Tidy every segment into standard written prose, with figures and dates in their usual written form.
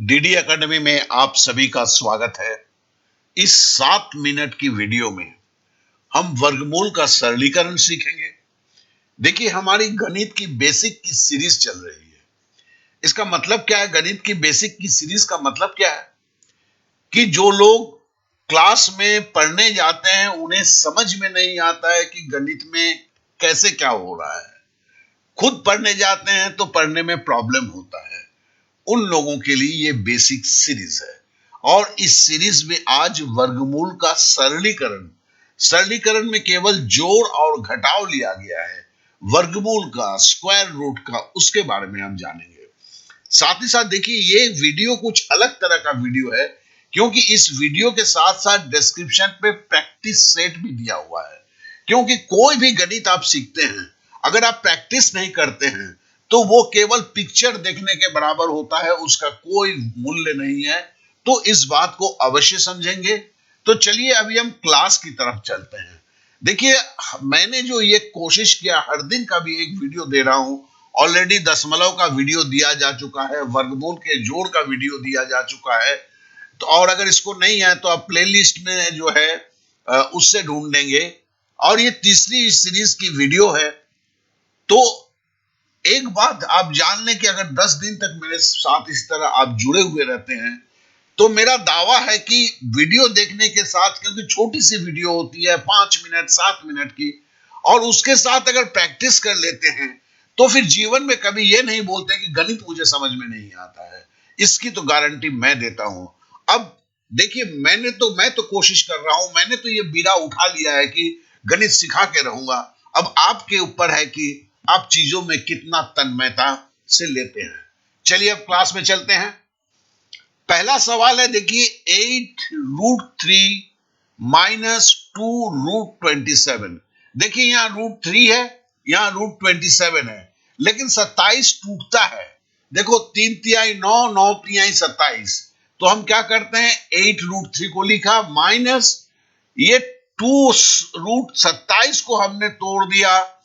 DD academy में आप सभी का स्वागत है। इस 7 मिनट की वीडियो में हम वर्गमूल का सरलीकरण सीखेंगे। देखिए, हमारी गणित की बेसिक की सीरीज चल रही है। इसका मतलब क्या है? गणित की बेसिक की सीरीज का मतलब क्या है कि जो लोग क्लास में पढ़ने जाते हैं उन्हें समझ में नहीं आता है कि गणित में कैसे क्या हो रहा है। खुद पढ़ने जाते हैं तो पढ़ने में प्रॉब्लम होता है। उन लोगों के लिए ये बेसिक सीरीज है। और इस सीरीज में आज वर्गमूल का सरलीकरण सरलीकरण में केवल जोड़ और घटाव लिया गया है। वर्गमूल का, स्क्वायर रूट का, उसके बारे में हम जानेंगे। साथ ही साथ देखिए, ये वीडियो कुछ अलग तरह का वीडियो है, क्योंकि इस वीडियो के साथ साथ डिस्क्रिप्शन पे प्रैक्टिस सेट भी दिया हुआ है। क्योंकि कोई भी गणित आप सीखते हैं, अगर आप प्रैक्टिस नहीं करते हैं तो वो केवल पिक्चर देखने के बराबर होता है, उसका कोई मूल्य नहीं है। तो इस बात को अवश्य समझेंगे। तो चलिए अभी हम क्लास की तरफ चलते हैं। देखिए, मैंने जो ये कोशिश किया, हर दिन का भी एक वीडियो दे रहा हूं। ऑलरेडी दशमलव का वीडियो दिया जा चुका है, वर्गमूल के जोड़ का वीडियो दिया जा चुका है। तो और अगर इसको नहीं है तो आप प्लेलिस्ट में जो है उससे ढूंढ लेंगे। और ये तीसरी सीरीज की वीडियो है। तो एक बात आप जान लें कि अगर 10 दिन तक मेरे साथ इस तरह आप जुड़े हुए रहते हैं तो मेरा दावा है कि वीडियो देखने के साथ, क्योंकि छोटी सी वीडियो होती है 5 मिनट 7 मिनट की, और उसके साथ अगर प्रैक्टिस कर लेते हैं तो फिर जीवन में कभी ये नहीं बोलते कि गणित मुझे समझ में नहीं आता है। इसकी तो गारंटी मैं देता हूं। अब देखिए, मैं तो कोशिश कर रहा हूं, मैंने तो ये बीड़ा उठा लिया है कि गणित सिखा के रहूंगा। अब आपके ऊपर है कि आप चीजों में कितना तन्मयता से लेते हैं। चलिए अब क्लास में चलते हैं। पहला सवाल है, देखिए, 8√3 -2√27। देखिए, यहां √3 है, यहां √27 है, लेकिन 27 टूटता है। देखो, 3 तिहाई 9, 9 तिहाई 27। तो हम क्या करते हैं, 8√3 को लिखा माइनस ये 2√27 को हमने तोड़ दिया,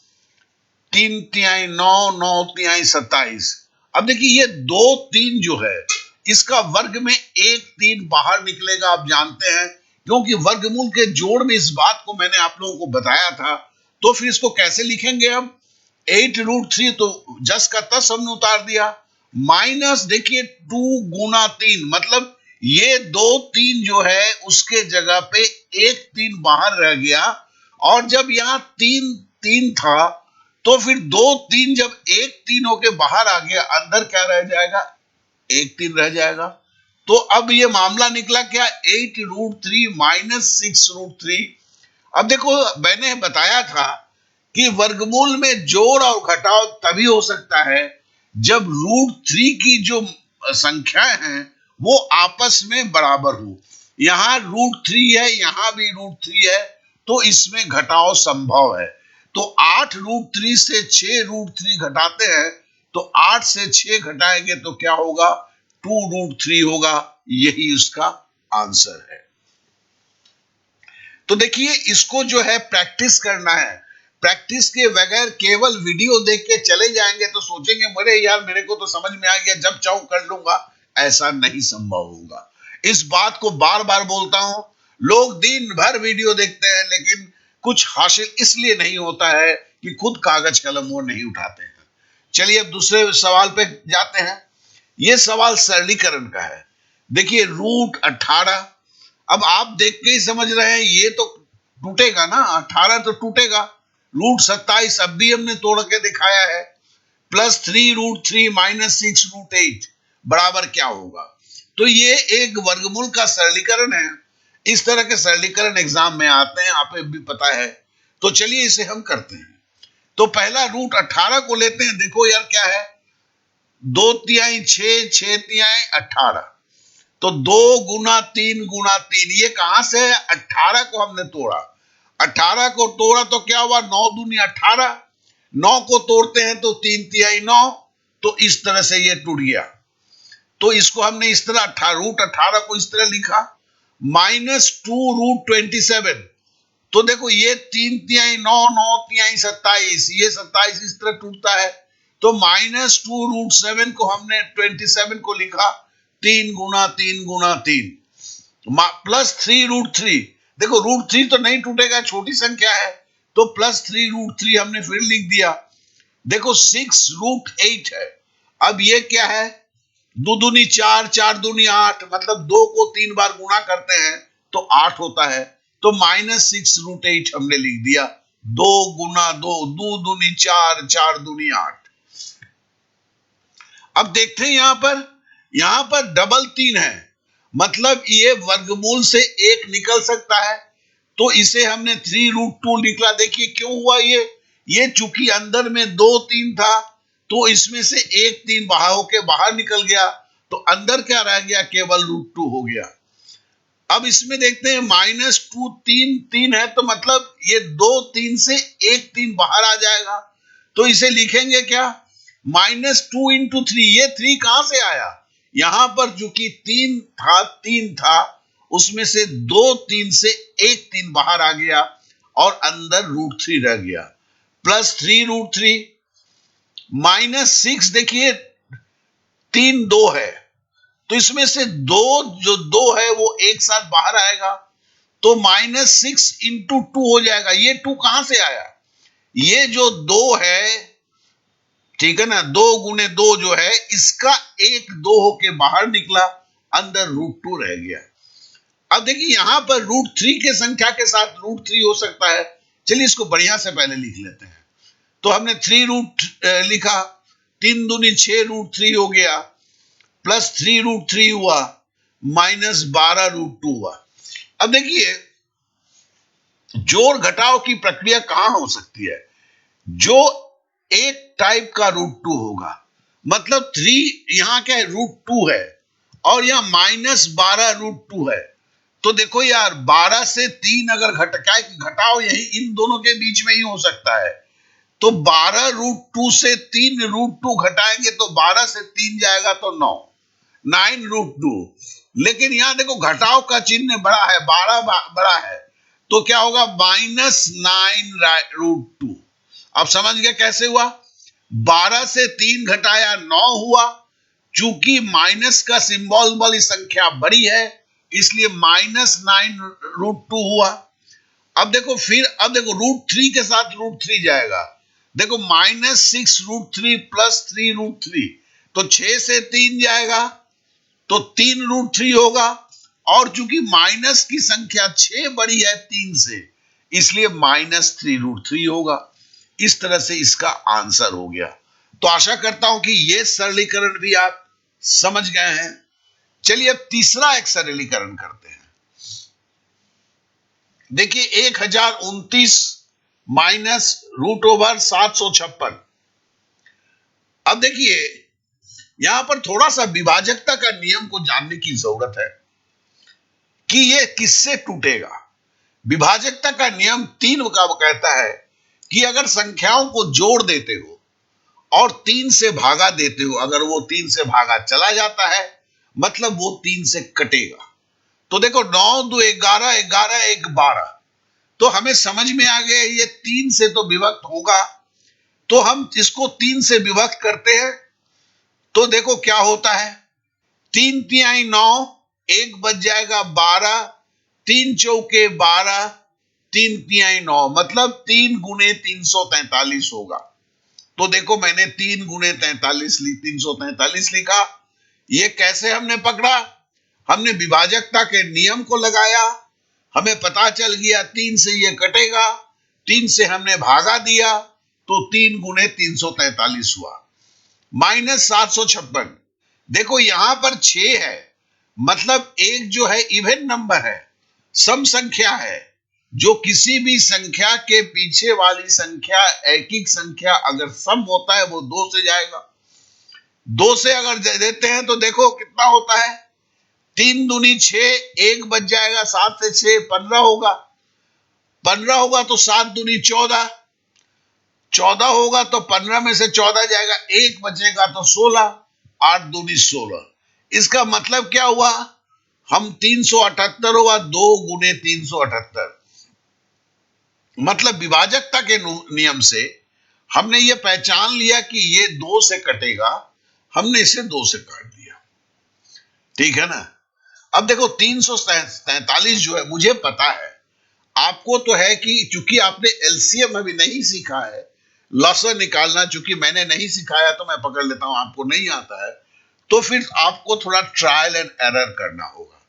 3 तिहाई 9, 9 तिहाई 27। अब देखिए, ये 2 3 जो है इसका वर्ग में 1 3 बाहर निकलेगा, आप जानते हैं। क्योंकि वर्गमूल के जोड़ में इस बात को मैंने आप लोगों को बताया था। तो फिर इसको कैसे लिखेंगे हम? 8√3 तो जस का तस हमने उतार दिया, माइनस देखिए 2 गुना 3, मतलब ये 2 3 जो है उसके जगह पे 1 3 बाहर रह गया। और जब यहां 3 3 था तो फिर 2 3 जब 1 3 होके बाहर आ गया, अंदर क्या रह जाएगा? 1 3 रह जाएगा। तो अब ये मामला निकला क्या? 8√3 -6√3। अब देखो, मैंने बताया था कि वर्गमूल में जोड़ और घटाव तभी हो सकता है जब √3 की जो संख्याएं हैं वो आपस में बराबर हो। यहां √3 है, यहां भी √3 है, तो इसमें घटाव संभव है। तो 8√3 से 6√3 घटाते हैं, तो 8 से 6 घटाएंगे तो क्या होगा? 2√3 होगा। यही उसका आंसर है। तो देखिए, इसको जो है प्रैक्टिस करना है। प्रैक्टिस के बगैर केवल वीडियो देख के चले जाएंगे तो सोचेंगे, अरे यार मेरे को तो समझ में आ गया, जब चाहूं कर लूंगा। ऐसा नहीं संभव होगा। इस बात को बार बार बोलता हूं। लोग दिन भर वीडियो देखते हैं लेकिन कुछ हासिल इसलिए नहीं होता है कि खुद कागज कलम वो नहीं उठाते हैं। चलिए अब दूसरे सवाल पे जाते हैं। ये सवाल सरलीकरण का है। देखिए, √18। अब आप देख के ही समझ रहे हैं ये तो टूटेगा ना, 18 तो टूटेगा। √27 अब भी हमने तोड़ के दिखाया है। +3√3 -6√8 बराबर क्या होगा? तो ये एक वर्गमूल का सरलीकरण है। इस तरह के सरलीकरण एग्जाम में आते हैं, आप भी पता है। तो चलिए इसे हम करते हैं। तो पहला √18 को लेते हैं। देखो यार, क्या है? 2 तिहाई 6, 6 तिहाई 18। तो 2 गुना 3 गुना 3, ये कहां से है? 18 को हमने तोड़ा। 18 को तोड़ा तो क्या हुआ? 9 दूनी 18। 9 को तोड़ते हैं तो 3 तिहाई 9। तो इस तरह से ये टूट गया। तो इसको हमने इस तरह √18 को इस तरह लिखा, -2√27। तो देखो, ये 3 तिहाई 9, 9 तिहाई 27, ये 27 इस तरह टूटता है। तो -2√7 को हमने 27 को लिखा। 3 गुना 3 गुना 3 +3√3। देखो √3 तो नहीं टूटेगा, छोटी संख्या है, तो +3√3 हमने फिर लिख दिया। देखो 6√8 है। अब ये क्या है, दो दूनी 4, 4 दूनी 8, मतलब 2 को 3 बार गुणा करते हैं तो 8 होता है, तो -6√8 हमने लिख दिया। 2 गुना 2, 2 दूनी 4, 4 दूनी 8। अब देखते हैं यहां पर डबल 3 है, मतलब ये वर्गमूल से एक निकल सकता है, तो इसे हमने 3√2 निकला। देखिए क्यों हुआ ये चूंकि अंदर में 2 3 था, तो इसमें से एक 3 बाहर होके बाहर निकल गया, तो अंदर क्या रह गया, केवल √2 हो गया। अब इसमें देखते हैं -2 3 3 है, तो मतलब ये 2 3 से एक 3 बाहर आ जाएगा, तो इसे लिखेंगे क्या, -2 × 3। ये 3 कहां से आया, यहां पर चूंकि 3 था, उसमें से 2 3 से एक 3 बाहर आ गया और अंदर √3 रह गया, +3√3 -6। देखिए 3 2 है, तो इसमें से जो 2 है वो एक साथ बाहर आएगा, तो -6 × 2 हो जाएगा। ये 2 कहां से आया, ये जो 2 है, ठीक है ना, 2 गुने 2 जो है, इसका एक 2 होके बाहर निकला, अंदर √2 रह गया। अब देखिए यहां पर √3 के संख्या के साथ √3 हो सकता है। चलिए इसको बढ़िया से पहले लिख लेते हैं। तो हमने 3 लिखा, 3 दूनी 6√3 हो गया, +3√3 हुआ, -12√2 हुआ। अब देखिए जोड़ घटाव की प्रक्रिया कहां हो सकती है, जो एक टाइप का √2 होगा, मतलब 3 यहां क्या है, √2 है, और यहां -12√2 है। तो देखो यार 12 से 3 अगर घटाओ यही इन दोनों के बीच में ही हो सकता है, तो 12√2 से 3√2 घटाएंगे तो 12 से 3 जाएगा तो 9, 9√2। लेकिन यहां देखो घटाव का चिन्ह बड़ा है, 12 बड़ा है, तो क्या होगा, -9√2। अब समझ गए कैसे हुआ, 12 से 3 घटाया 9 हुआ, चूंकि माइनस का सिंबल वाली संख्या बड़ी है, इसलिए -9√2 हुआ। अब देखो √3 के साथ √3 जाएगा, देखो -6√3 +3√3, तो 6 से 3 जाएगा तो 3√3 होगा, और चूंकि माइनस की संख्या 6 बड़ी है 3 से, इसलिए -3√3 होगा। इस तरह से इसका आंसर हो गया। तो आशा करता हूं कि यह सरलीकरण भी आप समझ गए हैं। चलिए अब तीसरा एक सरलीकरण करते हैं। देखिए 1029 -√756। अब देखिए यहां पर थोड़ा सा विभाजकता का नियम को जानने की जरूरत है कि यह किससे टूटेगा। विभाजकता का नियम 3 का कहता है कि अगर संख्याओं को जोड़ देते हो और 3 से भागा देते हो, अगर वो 3 से भागा चला जाता है, मतलब वो 3 से कटेगा। तो देखो 9 2 11, 11 1 12, तो हमें समझ में आ गया ये 3 से तो विभक्त होगा, तो हम इसको 3 से विभक्त करते हैं, तो देखो क्या होता है, 3 तिहाई 9, 1 बच जाएगा 12, 3 चौके 12, 3 तिहाई 9, मतलब 3 गुने 343 होगा। तो देखो मैंने 3 गुने 343 लिखा। ये कैसे हमने पकड़ा, हमने विभाजकता के नियम को लगाया, हमें पता चल गया 3 से ये कटेगा, 3 से हमने भागा दिया, तो 3 गुने 343 हुआ, -756। देखो यहां पर 6 है, मतलब एक जो है इवन नंबर है, सम संख्या है, जो किसी भी संख्या के पीछे वाली संख्या एकिक संख्या अगर सम होता है वो 2 से जाएगा। 2 से अगर देते हैं तो देखो कितना होता है, 3 दूनी 6, 1 बच जाएगा, 7 से 6 15 होगा, 15 होगा तो 7 दूनी 14, 14 होगा तो 15 में से 14 जाएगा, 1 बचेगा तो 16, 8 दूनी 16। इसका मतलब क्या हुआ, हम 378 हुआ, 2 गुने 378। मतलब विभाजकता के नियम से हमने ये पहचान लिया कि ये 2 से कटेगा, हमने इसे 2 से काट दिया। ठीक है ना। अब देखो 343 जो है, मुझे पता है आपको तो है कि चूंकि आपने एलसीएम अभी नहीं सीखा है, लॉसर निकालना चूंकि मैंने नहीं सिखाया तो मैं पकड़ लेता हूं, आपको नहीं आता है, तो फिर आपको थोड़ा ट्रायल एंड एरर करना होगा।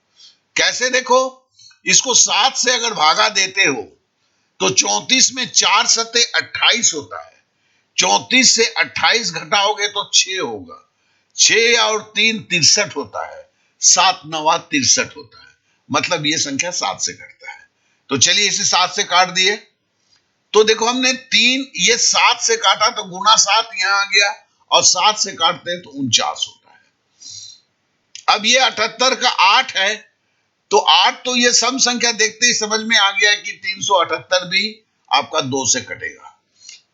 कैसे? देखो, इसको 7 से अगर भागा देते हो तो 34 में 4 सत्ते 28 होता है। 34 से 28 घटाओगे तो 6 होगा। 6 और 3 63 होता है। 7 नवा 63 होता है। मतलब ये संख्या 7 से कटता है। तो चलिए इसे 7 से काट दिए। तो देखो हमने 3 ये 7 से काटा तो गुना 7 यहां आ गया, और 7 से काटते हैं तो 49 होता है। अब ये 78 का 8 है, तो 8 तो ये सम संख्या देखते ही समझ में आ गया कि 378 भी आपका 2 से कटेगा।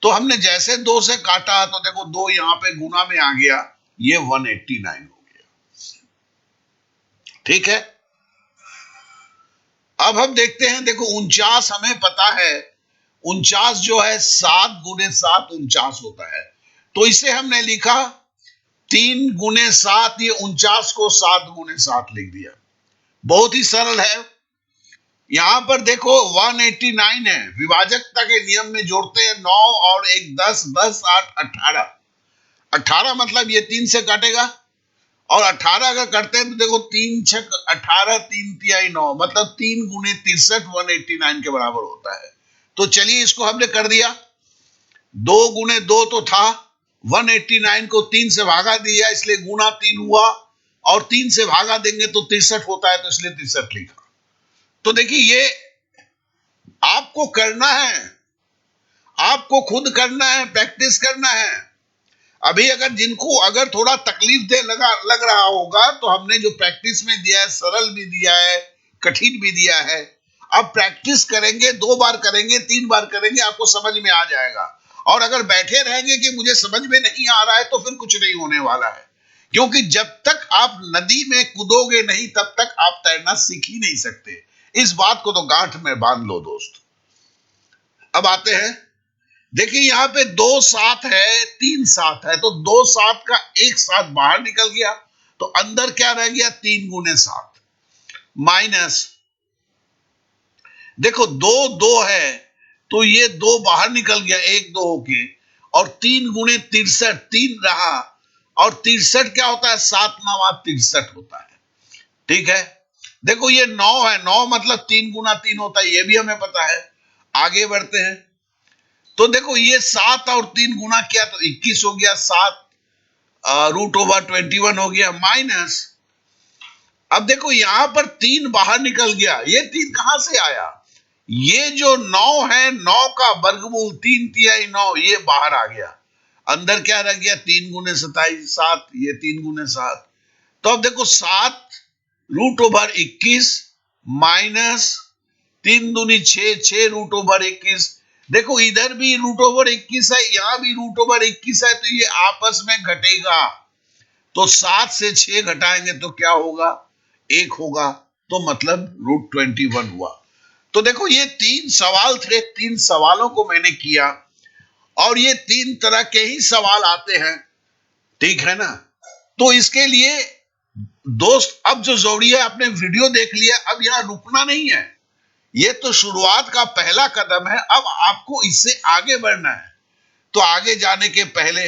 तो हमने जैसे 2 से काटा तो देखो 2 यहां पे गुना में आ गया, ये 189 हो गया। ठीक है। अब हम देखते हैं, देखो 49 हमें पता है, 49 जो है 7 गुने 7 49 होता है। तो इसे हमने लिखा 3 गुने 7, ये 49 को 7 गुने 7 लिख दिया। बहुत ही सरल है। यहां पर देखो 189 है, विभाजकता के नियम में जोड़ते हैं 9 और 1 10, 10 8 18। 18 मतलब ये 3 से काटेगा, और 18 अगर करते हैं तो देखो 3 छक 18, 3 तिहाई 9, मतलब 3 गुने 63 189 के बराबर होता है। तो चलिए इसको हमने कर दिया। 2 गुने 2 तो था, 189 को 3 से भागा दिया इसलिए गुना 3 हुआ, और 3 से भागा देंगे तो 63 होता है, तो इसलिए 63 लिखा। तो देखिए ये आपको करना है, आपको खुद करना है, प्रैक्टिस करना है। अभी अगर जिनको अगर थोड़ा तकलीफ दे लग रहा होगा, तो हमने जो प्रैक्टिस में दिया है, सरल भी दिया है, कठिन भी दिया है। अब प्रैक्टिस करेंगे, 2 बार करेंगे, 3 बार करेंगे, आपको समझ में आ जाएगा। और अगर बैठे रहेंगे कि मुझे समझ में नहीं आ रहा है, तो फिर कुछ नहीं होने वाला है। क्योंकि जब तक आप नदी में कूदोगे नहीं, तब तक आप तैरना सीख ही नहीं सकते। इस बात को तो गांठ में बांध लो दोस्त। अब आते हैं, देखिए यहां पे 2 7 है, 3 7 है, तो 2 7 का 1 7 बाहर निकल गया, तो अंदर क्या रह गया? 3 गुने 7 माइनस, देखो 2 2 है, तो ये 2 बाहर निकल गया 1 2 होके, और 3 गुने 63 3 रहा, और 63 क्या होता है? 7 9 63 होता है। ठीक है। देखो ये 9 है, 9 मतलब 3 गुना 3 होता है, ये भी हमें पता है। आगे बढ़ते हैं, तो देखो ये 7 और 3 गुना किया तो 21 हो गया, 7 √21 हो गया, माइनस, अब देखो यहां पर 3 बाहर निकल गया, ये 3 कहां से आया? ये जो 9 है, 9 का वर्गमूल 3 तिहाई 9, ये बाहर आ गया। अंदर क्या रह गया? 3 गुने 27 7, ये 3 गुने 7। तो अब देखो 7 √21 माइनस 3 दूनी 6, 6 √21। देखो इधर भी √21 है, यहां भी √21 है, तो ये आपस में घटेगा। तो 7 से 6 घटाएंगे तो क्या होगा? 1 होगा। तो मतलब √21 हुआ। तो देखो ये 3 सवाल थे, 3 सवालों को मैंने किया, और ये 3 तरह के ही सवाल आते हैं। ठीक है ना। तो इसके लिए दोस्त, अब जो जरूरी है, आपने वीडियो देख लिया, अब यहां रुकना नहीं है। ये तो शुरुआत का पहला कदम है, अब आपको इससे आगे बढ़ना है। तो आगे जाने के पहले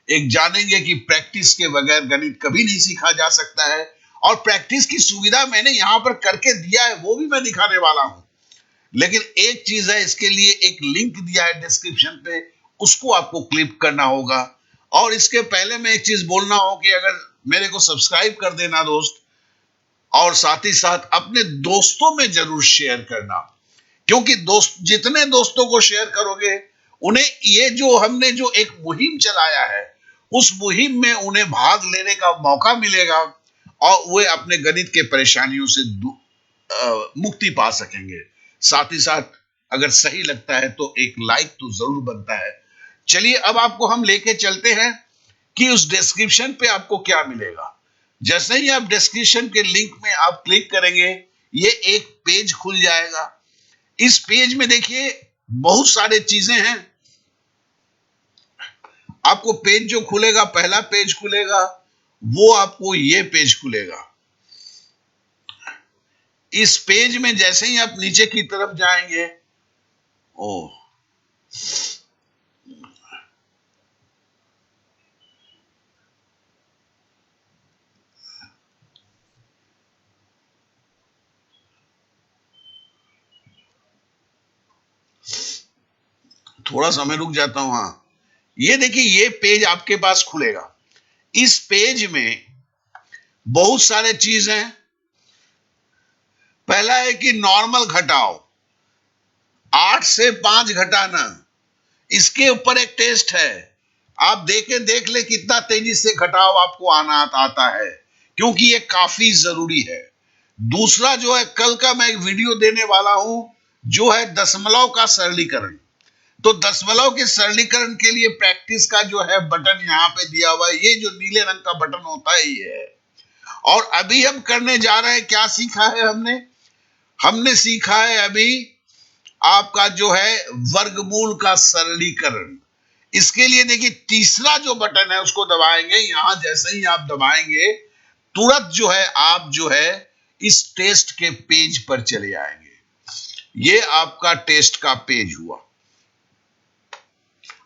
एक जानेंगे कि प्रैक्टिस के बगैर गणित कभी नहीं सीखा जा सकता है, और प्रैक्टिस की सुविधा मैंने यहां पर करके दिया है, वो भी मैं दिखाने वाला हूं। लेकिन एक चीज है, इसके लिए एक लिंक दिया है डिस्क्रिप्शन पे, उसको आपको क्लिक करना होगा। और इसके पहले मैं एक चीज बोलना हो कि अगर मेरे को सब्सक्राइब कर देना दोस्त, और साथ ही साथ अपने दोस्तों में जरूर शेयर करना। क्योंकि दोस्त, जितने दोस्तों को शेयर करोगे, उन्हें ये जो हमने जो एक मुहिम चलाया है, उस मुहिम में उन्हें भाग लेने का मौका मिलेगा, और वे अपने गणित के परेशानियों से मुक्ति पा सकेंगे। साथ ही साथ अगर सही लगता है तो एक लाइक तो जरूर बनता है। चलिए अब आपको हम लेके चलते हैं कि उस डिस्क्रिप्शन पे आपको क्या मिलेगा। जैसे ही आप डिस्क्रिप्शन के लिंक में आप क्लिक करेंगे, ये एक पेज खुल जाएगा। इस पेज में देखिए बहुत सारे चीजें हैं। आपको पेज जो खुलेगा, पहला पेज खुलेगा, वो आपको ये पेज खुलेगा। इस पेज में जैसे ही आप नीचे की तरफ जाएंगे, ओ थोड़ा सा मैं रुक जाता हूं। हाँ, ये देखिए, ये पेज आपके पास खुलेगा। इस पेज में बहुत सारे चीज हैं। पहला है कि नॉर्मल घटाओ, 8 से 5 घटाना, इसके ऊपर एक टेस्ट है। आप देख ले कितना तेजी से घटाव आपको आता है, क्योंकि ये काफी जरूरी है। दूसरा जो है, कल का मैं एक वीडियो देने वाला हूं, जो है दशमलव का सरलीकरण। तो दशमलव के सरलीकरण के लिए प्रैक्टिस का जो है बटन यहाँ पे दिया हुआ है, ये जो नीले रंग का बटन होता है ये है। और अभी हम करने जा रहे हैं, क्या सीखा है हमने? हमने सीखा है अभी आपका जो है वर्गमूल का सरलीकरण। इसके लिए देखिए, तीसरा जो बटन है उसको दबाएंगे। यहां जैसे ही आप दबाएंगे, तुरंत जो है आप जो है इस टेस्ट के पेज पर चले आएंगे। ये आपका टेस्ट का पेज हुआ।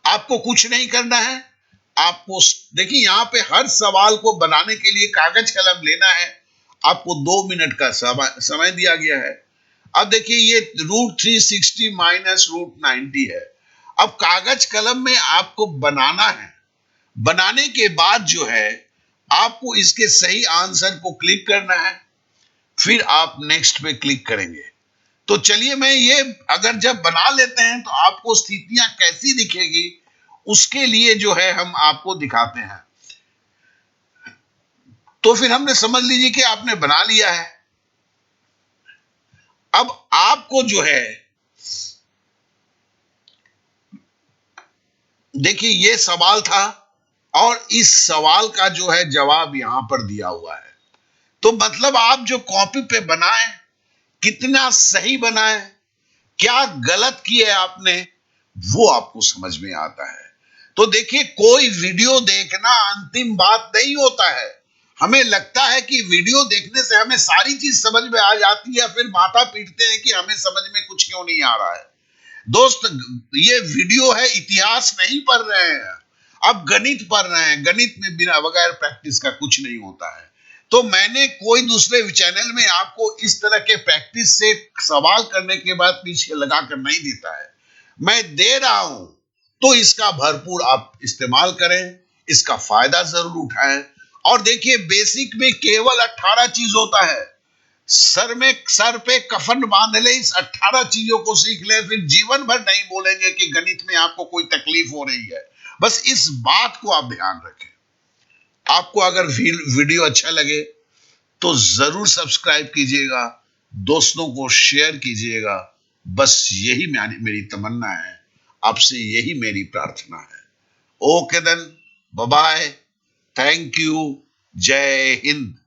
आपको कुछ नहीं करना है। आपको देखिए, यहां पे हर सवाल को बनाने के लिए कागज कलम लेना है। आपको 2 मिनट का समय दिया गया है। अब देखिए, ये √360 माइनस √90 है। अब कागज कलम में आपको बनाना है। बनाने के बाद जो है आपको इसके सही आंसर को क्लिक करना है, फिर आप नेक्स्ट पे क्लिक करेंगे। तो चलिए, मैं ये अगर जब बना लेते हैं तो आपको स्थितियां कैसी दिखेगी, उसके लिए जो है हम आपको दिखाते हैं। तो फिर हमने समझ लीजिए कि आपने बना लिया है। अब आपको जो है, देखिए, ये सवाल था और इस सवाल का जो है जवाब यहां पर दिया हुआ है। तो मतलब आप जो कॉपी पे बनाए, कितना सही बनाए, क्या गलत किए आपने, वो आपको समझ में आता है। तो देखिए, कोई वीडियो देखना अंतिम बात नहीं होता है। हमें लगता है कि वीडियो देखने से हमें सारी चीज समझ में आ जाती है, फिर माथा पीटते हैं कि हमें समझ में कुछ क्यों नहीं आ रहा है। दोस्त, ये वीडियो है, इतिहास नहीं पढ़ रहे हैं, अब गणित पढ़ रहे हैं। गणित में बिना बगैर प्रैक्टिस का कुछ नहीं होता है। तो मैंने कोई दूसरे चैनल में आपको इस तरह के प्रैक्टिस से सवाल करने के बाद पीछे लगा कर नहीं देता है। मैं दे रहा हूं, तो इसका भरपूर आप इस्तेमाल करें, इसका फायदा जरूर उठाएं। और देखिए, बेसिक में केवल 18 चीज होता है। सर पे कफन बांध ले, इस 18 चीजों को सीख ले, फिर जीवन भर नहीं बोलेंगे कि गणित में आपको कोई तकलीफ हो रही है। बस इस बात को आप ध्यान रखें। आपको अगर वीडियो अच्छा लगे तो जरूर सब्सक्राइब कीजिएगा, दोस्तों को शेयर कीजिएगा। बस यही मेरी तमन्ना है, आपसे यही मेरी प्रार्थना है। Okay then, bye bye, thank you, जय हिंद।